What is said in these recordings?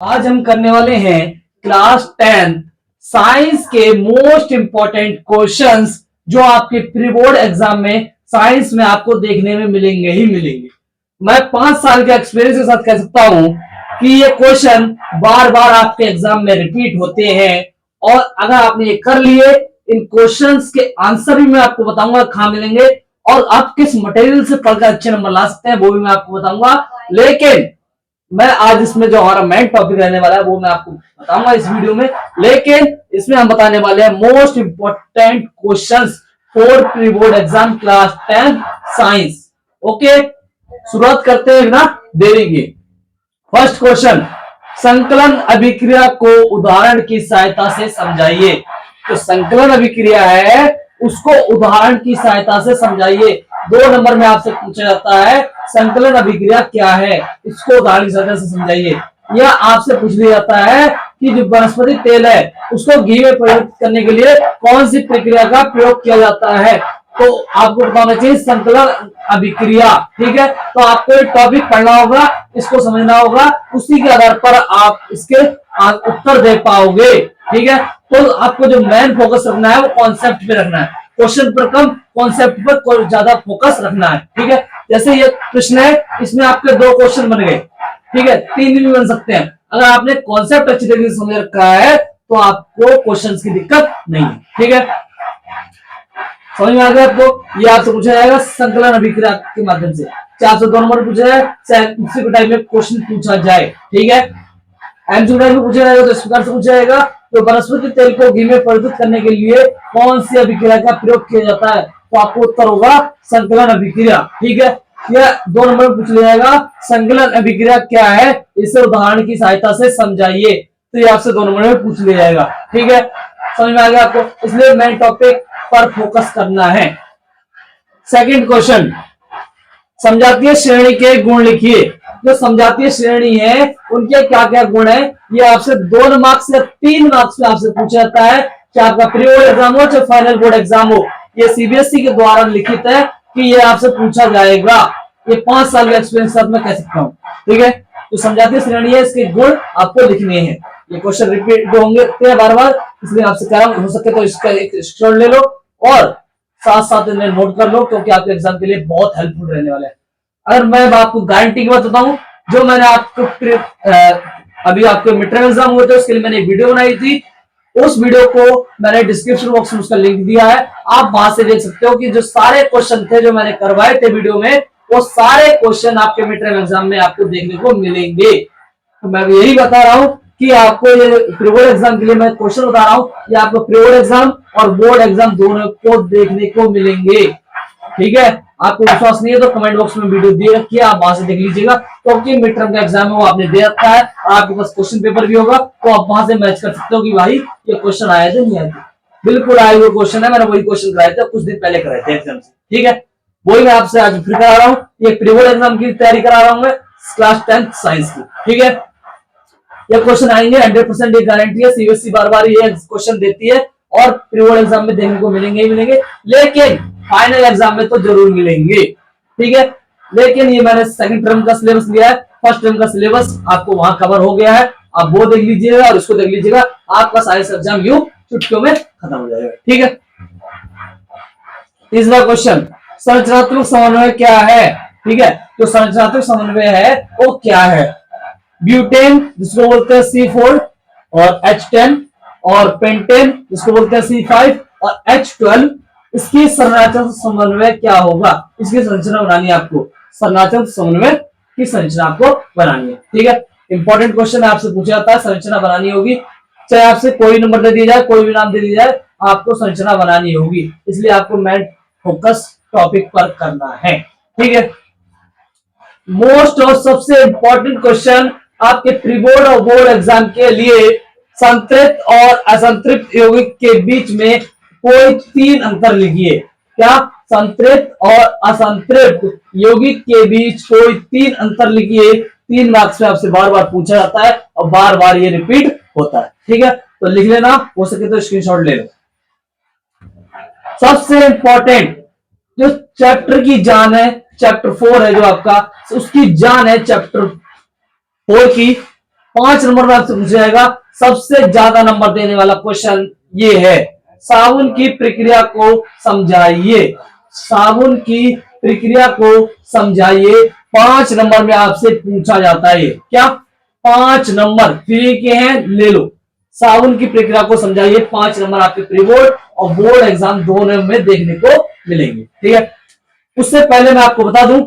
आज हम करने वाले हैं क्लास 10 साइंस के मोस्ट इंपॉर्टेंट क्वेश्चंस जो आपके प्री बोर्ड एग्जाम में साइंस में आपको देखने में मिलेंगे ही मिलेंगे। मैं 5 साल के एक्सपीरियंस के साथ कह सकता हूं कि ये क्वेश्चन बार बार आपके एग्जाम में रिपीट होते हैं और अगर आपने ये कर लिए इन क्वेश्चंस के आंसर भी मैं आपको बताऊंगा कहां मिलेंगे और आप किस मटेरियल से पढ़कर अच्छे नंबर ला सकते हैं वो भी मैं आपको बताऊंगा। लेकिन मैं आज इसमें जो हमारा मेन टॉपिक रहने वाला है वो मैं आपको बताऊंगा इस वीडियो में। लेकिन इसमें हम बताने वाले हैं most important questions for pre board exam class 10 science. Okay, शुरुआत करते हैं ना देरी की। फर्स्ट क्वेश्चन, संकलन अभिक्रिया को उदाहरण की सहायता से समझाइए। तो संकलन अभिक्रिया है उसको उदाहरण की सहायता से समझाइए। 2 नंबर में आपसे पूछा जाता है संकलन अभिक्रिया क्या है, इसको उदाहरण की सहायता से समझाइए। या आपसे पूछ लिया जाता है कि जो वनस्पति तेल है उसको घी में परिवर्तित करने के लिए कौन सी प्रक्रिया का प्रयोग किया जाता है, तो आपको बताना चाहिए संकलन अभिक्रिया। ठीक है, तो आपको एक टॉपिक पढ़ना होगा, इसको समझना होगा, उसी के आधार पर आप इसके उत्तर दे पाओगे। ठीक है, तो आपको जो मेन फोकस रखना है वो कॉन्सेप्ट पे रखना है, क्वेश्चन पर कम कॉन्सेप्ट पर ज्यादा फोकस रखना है। ठीक है, जैसे ये प्रश्न है इसमें आपके 2 क्वेश्चन बन गए, ठीक है, 3 भी बन सकते हैं। अगर आपने कॉन्सेप्ट अच्छी तरीके से समझ रखा है तो आपको क्वेश्चंस की दिक्कत नहीं है। ठीक है, समझ में आ गया आपको। ये आपसे पूछा जाएगा संकलन अभिक्रिया के माध्यम से, 402 नंबर पूछा जाए, चाहे उसी के टाइप में क्वेश्चन पूछा जाए। ठीक है, एमसीक्यू टाइप में पूछा जाएगा तो इस प्रकार से पूछा जाएगा तो वनस्पति तेल को घी में परिवर्तित करने के लिए कौन सी अभिक्रिया का प्रयोग किया जाता है, तो आपको उत्तर होगा संकलन अभिक्रिया। ठीक है, यह 2 नंबर में पूछ लिया जाएगा संकलन अभिक्रिया क्या है, इसे उदाहरण की सहायता से समझाइए, तो ये आपसे 2 नंबर में पूछ लिया जाएगा। ठीक है, समझ में आ गया आपको, इसलिए मेन टॉपिक पर फोकस करना है। सेकंड क्वेश्चन, समझातीय श्रेणी के गुण लिखिए। जो समझातीय श्रेणी है उनके क्या क्या गुण है, ये आपसे 2 मार्क्स या 3 मार्क्स में आपसे पूछा जाता है, चाहे आपका प्री बोर्ड एग्जाम हो चाहे फाइनल बोर्ड एग्जाम हो। ये सीबीएसई के द्वारा लिखित है कि ये आपसे पूछा जाएगा। ये 5 साल के एक्सपीरियंस साथ मैं कह सकता हूँ। ठीक है, तो समझातीय श्रेणी है, इसके गुण आपको लिखने हैं। ये क्वेश्चन रिपीट होंगे बार बार, इसलिए आपसे कह रहा हूं हो सके तो इसका एक स्क्रीनशॉट ले लो और साथ साथ इन्हें नोट कर लो, क्योंकि आपके एग्जाम के लिए बहुत हेल्पफुल रहने वाला है। अगर मैं आपको गारंटी की बात बताऊं, जो मैंने आपको अभी आपके मिड टर्म एग्जाम हुए थे उसके लिए मैंने एक वीडियो बनाई थी, उस वीडियो को मैंने डिस्क्रिप्शन बॉक्स में उसका लिंक दिया है, आप वहां से देख सकते हो कि जो सारे क्वेश्चन थे जो मैंने करवाए थे वीडियो में, वो सारे क्वेश्चन आपके मिड टर्म एग्जाम में आपको देखने को मिलेंगे। तो मैं यही बता रहा हूं कि आपको ये प्री बोर्ड एग्जाम के लिए मैं क्वेश्चन बता रहा हूं, ये आपको प्री बोर्ड एग्जाम और बोर्ड एग्जाम दोनों को देखने को मिलेंगे। ठीक है, आपको विश्वास नहीं है तो कमेंट बॉक्स में वीडियो दे रखी है, आप वहां से देख लीजिएगा, क्योंकि मिड टर्म का एग्जाम है वो आपने दे रखा है, आपके पास क्वेश्चन पेपर भी होगा, तो आप वहां से मैच कर सकते हो कि भाई ये क्वेश्चन आए थे नहीं आए थे। बिल्कुल आए हुए क्वेश्चन है, मैंने वही क्वेश्चन कराए थे कुछ दिन पहले कराए थे एग्जाम से। ठीक है, वही मैं आपसे आज फिर करा रहा हूँ, ये प्री बोर्ड एग्जाम की तैयारी करा रहा हूँ मैं क्लास 10 साइंस की। ठीक है, ये क्वेश्चन आएंगे 100%, ये गारंटी है, सीबीएसई बार बार ये क्वेश्चन देती है और प्री बोर्ड एग्जाम में देखने को मिलेंगे ही मिलेंगे, लेकिन फाइनल एग्जाम में तो जरूर मिलेंगे। ठीक है, लेकिन ये मैंने सेकंड टर्म का सिलेबस लिया है, फर्स्ट टर्म का सिलेबस आपको वहां कवर हो गया है, आप वो देख लीजिएगा और इसको देख लीजिएगा, आपका साइंस एग्जाम यूं चुटकियों में खत्म हो जाएगा। ठीक है, तीसरा क्वेश्चन, संरचनात्मक समन्वय क्या है। ठीक है, जो संरचनात्मक समन्वय है वो क्या है, ब्यूटेन जिसको बोलते हैं C4 और H10 और पेंटेन जिसको बोलते हैं C5 और H12, इसकी संरचनात्मक समन्वय क्या होगा, इसकी संरचना बनानी है आपको, संरचनात्मक समन्वय की संरचना आपको बनानी है। ठीक है, इंपॉर्टेंट क्वेश्चन आपसे पूछा जाता है, संरचना बनानी होगी, चाहे आपसे कोई नंबर दे दिया जाए, कोई भी नाम दे दिया जाए, आपको संरचना बनानी होगी, इसलिए आपको मेन फोकस टॉपिक पर करना है। ठीक है, मोस्ट और सबसे इंपॉर्टेंट क्वेश्चन आपके प्री बोर्ड और बोर्ड एग्जाम के लिए, संतृप्त और असंतृप्त यौगिक के बीच में कोई 3 अंतर लिखिए। क्या, संतृप्त और असंतृप्त यौगिक के बीच कोई 3 अंतर लिखिए। 3 मार्क्स में आपसे बार बार पूछा जाता है और बार बार ये रिपीट होता है। ठीक है, तो लिख लेना, हो सके तो स्क्रीनशॉट ले लो। सबसे इंपॉर्टेंट जो चैप्टर की जान है, चैप्टर 4 है जो आपका, उसकी जान है चैप्टर 4 की, 5 नंबर में आपसे पूछा जाएगा सबसे ज्यादा नंबर देने वाला क्वेश्चन ये है, साबुन की प्रक्रिया को समझाइए। साबुन की प्रक्रिया को समझाइए, 5 नंबर में आपसे पूछा जाता है। क्या 5 नंबर फ्री के हैं, ले लो। साबुन की प्रक्रिया को समझाइए, 5 नंबर आपके प्री बोर्ड और बोर्ड एग्जाम दोनों में देखने को मिलेंगे। ठीक है, उससे पहले मैं आपको बता दूं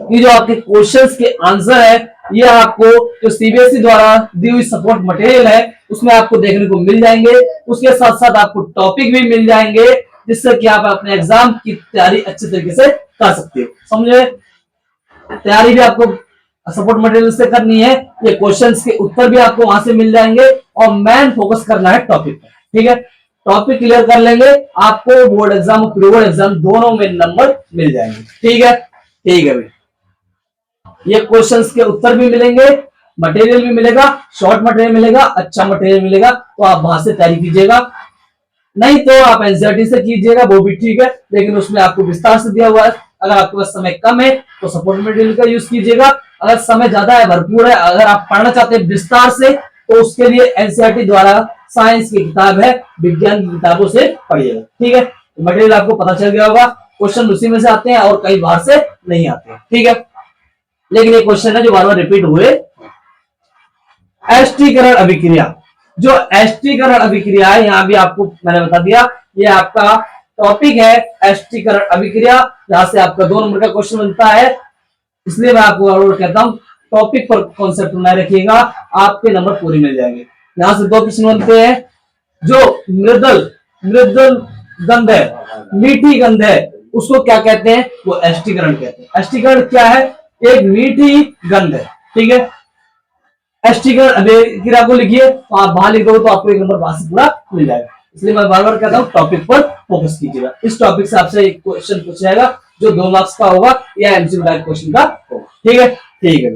कि जो आपके क्वेश्चंस के आंसर है ये आपको जो सीबीएसई द्वारा दी हुई सपोर्ट मटेरियल है उसमें आपको देखने को मिल जाएंगे। उसके साथ साथ आपको टॉपिक भी मिल जाएंगे जिससे कि आप अपने एग्जाम की तैयारी अच्छे तरीके से कर सकते हो। समझे, तैयारी भी आपको सपोर्ट मटेरियल से करनी है, ये क्वेश्चंस के उत्तर भी आपको वहां से मिल जाएंगे और मेन फोकस करना है टॉपिक पर। ठीक है, टॉपिक क्लियर कर लेंगे, आपको बोर्ड एग्जाम और प्री बोर्ड एग्जाम दोनों में नंबर मिल जाएंगे। ठीक है, ठीक है भाई, ये क्वेश्चंस के उत्तर भी मिलेंगे, मटेरियल भी मिलेगा, शॉर्ट मटेरियल मिलेगा, अच्छा मटेरियल मिलेगा, तो आप वहां से तैयारी कीजिएगा। नहीं तो आप एनसीईआरटी से कीजिएगा, वो भी ठीक है, लेकिन उसमें आपको विस्तार से दिया हुआ है। अगर आपके पास समय कम है तो सपोर्ट मटेरियल का यूज कीजिएगा, अगर समय ज्यादा है, भरपूर है, अगर आप पढ़ना चाहते हैं विस्तार से तो उसके लिए एनसीईआरटी द्वारा साइंस की किताब है, विज्ञान की किताबों से पढ़िएगा। ठीक है, मटेरियल आपको पता चल गया होगा, क्वेश्चन उसी में से आते हैं और कई बार से नहीं आते हैं। ठीक है, लेकिन ये क्वेश्चन है जो बार बार रिपीट हुए। एस्टीकरण अभिक्रिया, जो एस्टीकरण अभिक्रिया है यहां भी आपको मैंने बता दिया, ये आपका टॉपिक है एस्टीकरण अभिक्रिया, जहां से आपका 2 नंबर का क्वेश्चन बनता है। इसलिए मैं आपको और कहता हूं टॉपिक पर कॉन्सेप्ट बनाए रखिएगा, आपके नंबर पूरे मिल जाएंगे। यहां से 2 प्रश्न बनते हैं। जो मृदल मृदल गंध है, मीठी गंध है, उसको क्या कहते हैं? वो एस्टीकरण कहते हैं। एस्टीकरण क्या है? एक मीठी गंध है। ठीक है, एस्टीकरण अभिक्रिया को लिखिए, तो आप बाहर लिख दो तो आपको 1 नंबर वहां से पूरा मिल जाएगा। इसलिए मैं बार बार कहता हूं टॉपिक पर फोकस कीजिएगा। इस टॉपिक से आपसे एक क्वेश्चन पूछा जाएगा जो 2 मार्क्स का होगा या एमसीक्यू टाइप क्वेश्चन का होगा। ठीक है, ठीक है।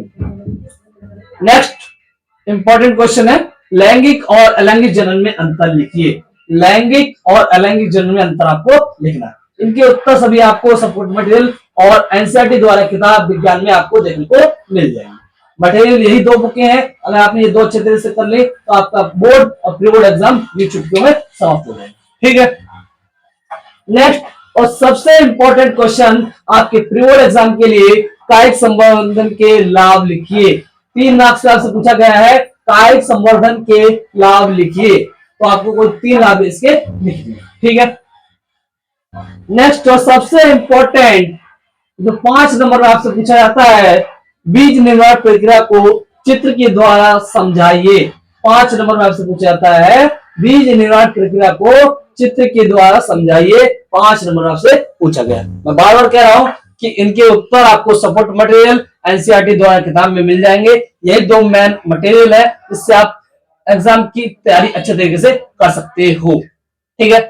नेक्स्ट इंपॉर्टेंट क्वेश्चन है, लैंगिक और अलैंगिक जनन में अंतर लिखिए। लैंगिक और अलैंगिक जनन में अंतर आपको लिखना है। इनके उत्तर सभी आपको सपोर्ट मटेरियल और एनसीईआरटी द्वारा किताब विज्ञान में आपको देखने को मिल जाएंगे। मटेरियल यही 2 बुकें हैं, अगर आपने ये 2 अच्छे तरह से कर ले तो आपका बोर्ड और प्री बोर्ड एग्जाम ये चुटकियों में समाप्त हो जाएगा। ठीक है, नेक्स्ट और सबसे इंपॉर्टेंट क्वेश्चन आपके प्री बोर्ड एग्जाम के लिए, कायिक संवर्धन के लाभ लिखिए। 3 मार्क्स से आपसे पूछा गया है कायिक संवर्धन के लाभ लिखिए, तो आपको कोई 3 लाभ इसके लिखने। ठीक है, नेक्स्ट और सबसे इंपॉर्टेंट जो 5 नंबर में आपसे पूछा जाता है, बीज निर्माण प्रक्रिया को चित्र के द्वारा समझाइए। 5 नंबर में आपसे पूछा जाता है बीज निर्माण प्रक्रिया को चित्र के द्वारा समझाइए, 5 नंबर में आपसे पूछा गया। मैं बार बार कह रहा हूं कि इनके उत्तर आपको सपोर्ट मटेरियल एनसीईआरटी द्वारा किताब में मिल जाएंगे। यही 2 मेन मटेरियल है, इससे आप एग्जाम की तैयारी अच्छे तरीके से कर सकते हो। ठीक है,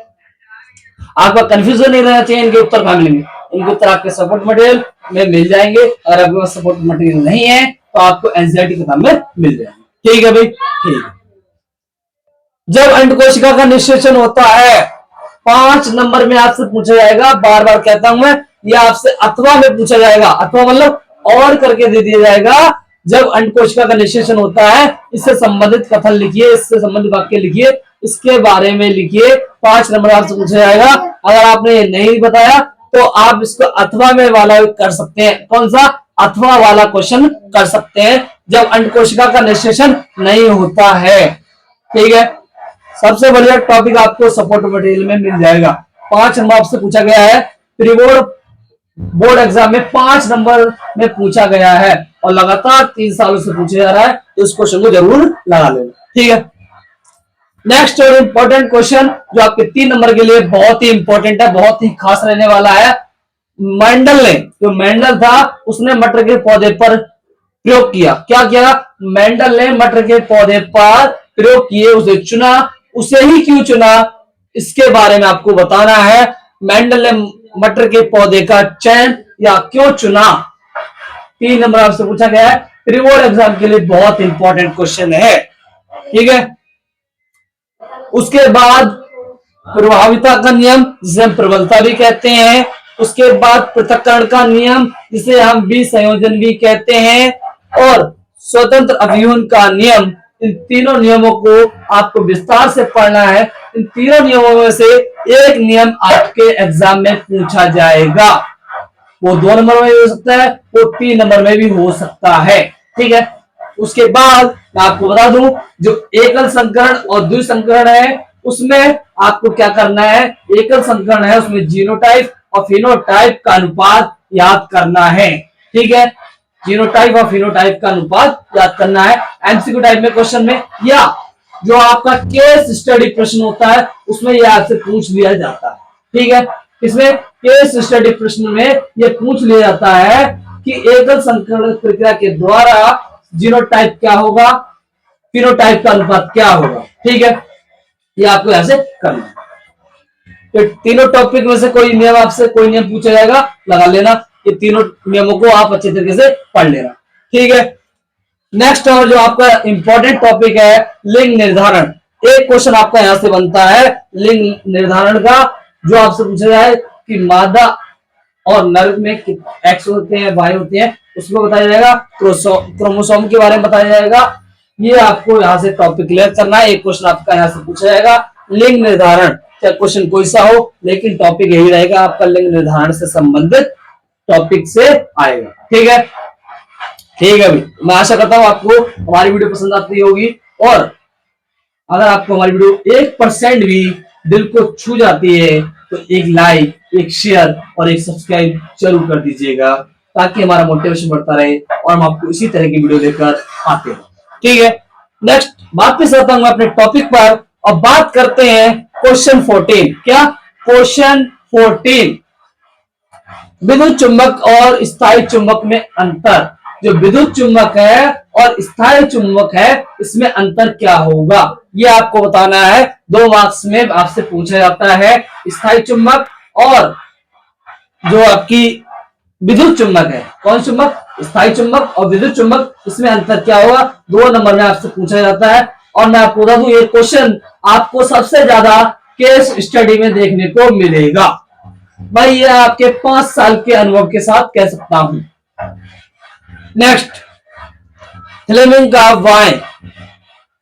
आपका कंफ्यूजन नहीं रहना चाहिए, इनके उत्तर कहां मिलेंगे? इनके उत्तर आपके सपोर्ट मटेरियल में मिल जाएंगे। अगर आपके पास सपोर्ट मटेरियल नहीं है तो आपको एनसीईआरटी किताब में मिल जाएंगे। ठीक है भाई, ठीक है। जब अंड कोशिका का निषेचन होता है, 5 नंबर में आपसे पूछा जाएगा, बार बार कहता हूं मैं, ये आपसे अथवा में पूछा जाएगा। अथवा मतलब और करके दे दिया जाएगा। जब अंड कोशिका का निषेचन होता है, इससे संबंधित कथन लिखिए, इससे संबंधित वाक्य लिखिए, इसके बारे में लिखिए। 5 नंबर आपसे पूछा जाएगा। अगर आपने ये नहीं बताया तो आप इसको अथवा में वाला कर सकते हैं। कौन सा? अथवा वाला क्वेश्चन कर सकते हैं, जब अंड कोशिका का निषेचन नहीं होता है। ठीक है, सबसे बढ़िया टॉपिक आपको सपोर्ट मटेरियल में मिल जाएगा। 5 नंबर आपसे पूछा गया है, प्री बोर्ड एग्जाम में 5 नंबर में पूछा गया है और लगातार 3 सालों से पूछा जा रहा है, तो इस क्वेश्चन को जरूर लगा लेना। ठीक है, नेक्स्ट और इंपॉर्टेंट क्वेश्चन जो आपके 3 नंबर के लिए बहुत ही इंपॉर्टेंट है, बहुत ही खास रहने वाला है। मेंडल ने, जो मेंडल था, उसने मटर के पौधे पर प्रयोग किया। क्या किया? मेंडल ने मटर के पौधे पर प्रयोग किए, उसे चुना। उसे ही क्यों चुना, इसके बारे में आपको बताना है। मेंडल ने मटर के पौधे का चयन या क्यों चुना, 3 नंबर आपसे पूछा गया है, प्री बोर्ड एग्जाम के लिए बहुत इंपॉर्टेंट क्वेश्चन है। ठीक है, उसके बाद प्रभाविता का नियम, जिसे हम प्रबलता भी कहते हैं। उसके बाद पृथक्करण का नियम, जिसे हम विसंयोजन भी कहते हैं। और स्वतंत्र अभियून का नियम, इन तीनों नियमों को आपको विस्तार से पढ़ना है। इन तीनों नियमों में से एक नियम आपके एग्जाम में पूछा जाएगा। वो 2 नंबर में भी हो सकता है, वो 3 नंबर में भी हो सकता है। ठीक है, उसके बाद मैं आपको बता दूं, जो एकल संकरण और द्विसंकरण है उसमें आपको क्या करना है। एकल संकरण है उसमें जीनोटाइप और फिनोटाइप का अनुपात याद करना है। ठीक है, जीनोटाइप और फिनोटाइप का अनुपात याद करना है एमसीक्यू टाइप में क्वेश्चन में, या जो आपका केस स्टडी प्रश्न होता है उसमें यह आपसे पूछ लिया जाता है। ठीक है, इसमें केस स्टडी प्रश्न में यह पूछ लिया जाता है कि एकल संकरण प्रक्रिया के द्वारा जीनोटाइप क्या होगा, फिनोटाइप का अनुपात क्या होगा। ठीक है, ये आपको ऐसे करना है। तो तीनों टॉपिक में से कोई नियम आपसे कोई नियम पूछा जाएगा, लगा लेना। ये तीनों नियमों को आप अच्छे तरीके से पढ़ लेना। ठीक है, नेक्स्ट और जो आपका इंपॉर्टेंट टॉपिक है लिंग निर्धारण। एक क्वेश्चन आपका यहां से बनता है लिंग निर्धारण का, जो आपसे पूछा जाए कि मादा और नर में एक्स होते हैं, वाई होते हैं, उसको बताया जाएगा। क्रोमोसोम के बारे में बताया जाएगा। ये आपको यहाँ से टॉपिक क्लियर करना है। एक क्वेश्चन आपका यहाँ से पूछा जाएगा लिंग निर्धारण, चाहे क्वेश्चन कोई सा हो, लेकिन टॉपिक यही रहेगा आपका, लिंग निर्धारण से संबंधित टॉपिक से आएगा। ठीक है, ठीक है भाई, मैं आशा करता हूं आपको हमारी वीडियो पसंद आती होगी, और अगर आपको हमारी वीडियो 1% भी दिल को छू जाती है तो एक लाइक, एक शेयर और एक सब्सक्राइब जरूर कर दीजिएगा, ताकि हमारा मोटिवेशन बढ़ता रहे और हम आपको इसी तरह की वीडियो लेकर आते हैं। ठीक है, नेक्स्ट वापस आता हूं अपने टॉपिक पर। अब बात करते हैं क्वेश्चन 14। क्या? क्वेश्चन 14, विद्युत चुंबक और स्थायी चुंबक में अंतर। जो विद्युत चुंबक है और स्थायी चुंबक है, इसमें अंतर क्या होगा, ये आपको बताना है। 2 मार्क्स में आपसे पूछा जाता है स्थायी चुंबक और जो आपकी विद्युत चुंबक है। कौन चुंबक? स्थायी चुंबक और विद्युत चुंबक, इसमें अंतर क्या होगा, 2 नंबर में आपसे पूछा जाता है। और मैं आपको बता दूं, ये क्वेश्चन आपको सबसे ज्यादा केस स्टडी में देखने को मिलेगा। भाई ये आपके 5 साल के अनुभव के साथ कह सकता हूं। नेक्स्ट, फ्लेमिंग का बाएं,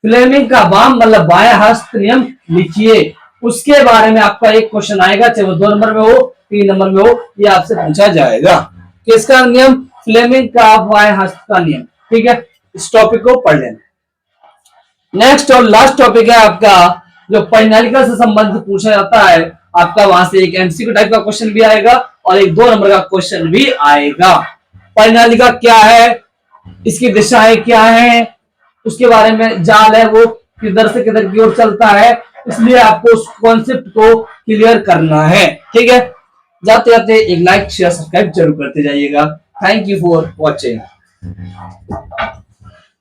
फ्लेमिंग का वाम मतलब बाएं हस्त नियम लिखिए। उसके बारे में आपका एक क्वेश्चन आएगा, चाहे वो 2 नंबर में हो, 3 नंबर में हो, ये आपसे पूछा जाएगा। किसका नियम? फ्लेमिंग का बाएं हस्त का नियम। ठीक है, इस टॉपिक को पढ़ लेना। नेक्स्ट और लास्ट टॉपिक है आपका जो परिनालिका से संबंधित पूछा जाता है आपका, वहां से एक एमसीक्यू टाइप का क्वेश्चन भी आएगा और एक 2 नंबर का क्वेश्चन भी आएगा। परिनालिका क्या है, इसकी दिशाएं क्या है, उसके बारे में, जाल है वो किधर से किधर की ओर चलता है, इसलिए आपको उस कॉन्सेप्ट को क्लियर करना है। ठीक है, जाते जाते एक लाइक शेयर सब्सक्राइब जरूर करते जाइएगा। Thank you for watching.